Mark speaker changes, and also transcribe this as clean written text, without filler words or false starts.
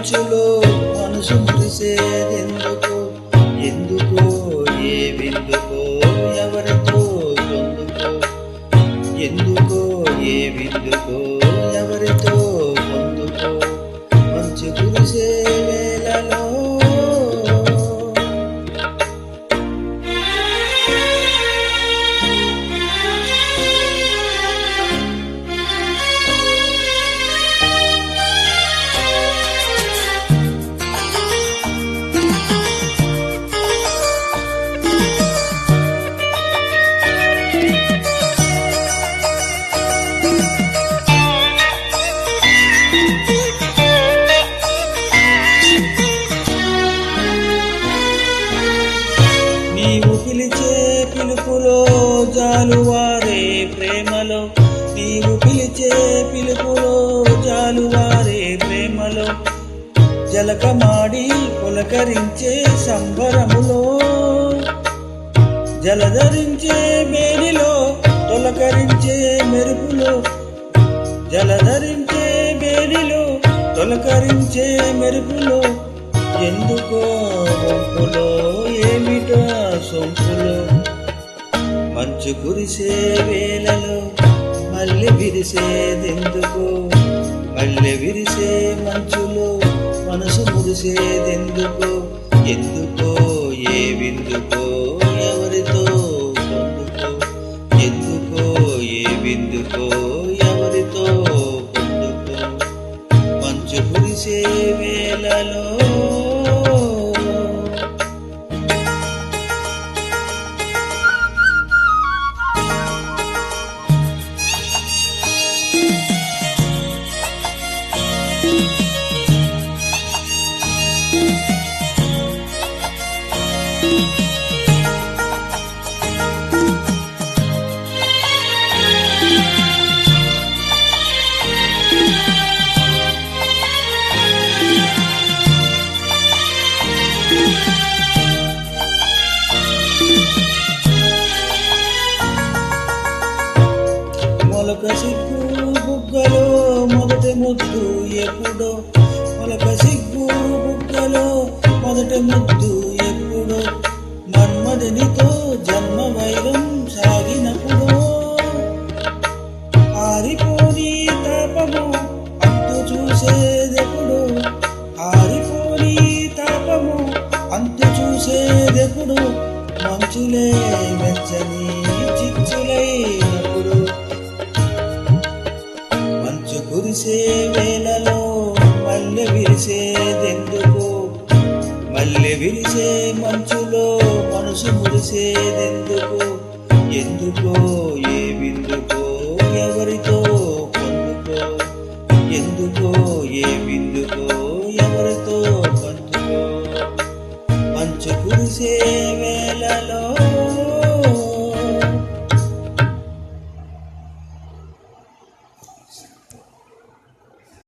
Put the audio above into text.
Speaker 1: మంచులో మనసు మురిసేదెందుకు? ఎందుకో ఏ విందుకో ఎవరితో పొందుకో? ఎందుకో ఏ విందుకో ఎవరితో పొందుకో? మంచు కురిసే వేళలో నీవు పిలిచే పిలుపులో జాలువారే ప్రేమలో, నీవు పిలిచే పిలుపులో జాలువారే ప్రేమలో, జలకమాడి పులకరించే సంబరములో, జలధరించే మేనిలో తొలకరించే మెరుపులో, జలధరించే మేనిలో తొలకరించే మెరుపులో, ఎందుకో వంపులో ఏమిటో సొంపులో? మంచు కురిసే వేళలో మల్లె విరిసేదెందుకో? మల్లె విరిసే మంచులో మనసు మురిసేదెందుకో? ఎందుకో ఏ విందుకో ఎవరితో పొందుకో? ఎందుకో ఏ విందుకో ఎవరితో పొందుకో? మంచు కురిసే వేళలో మొలక సిగ్గు బుగ్గలో మొదటి ముద్దు ఎప్పుడో? మొలక సిగ్గు బుగ్గలో మొదటి ముద్దు ఎప్పుడో? మన్మధునితో జన్మ వైరం సాగినప్పుడు, ఆరిపోని తాపము అంతు చూసేదెప్పుడు? ఆరిపోని తాపము అంతు చూసేదెప్పుడు? మంచులే వెచ్చని చిచ్చులైనప్పుడు, మంచు కురిసే వేళలో మల్లె విరిసేదెందుకో? మల్లె విరిసే మంచులో మనసు మురిసేదెందుకో? ఎందుకో ఏ విందుకో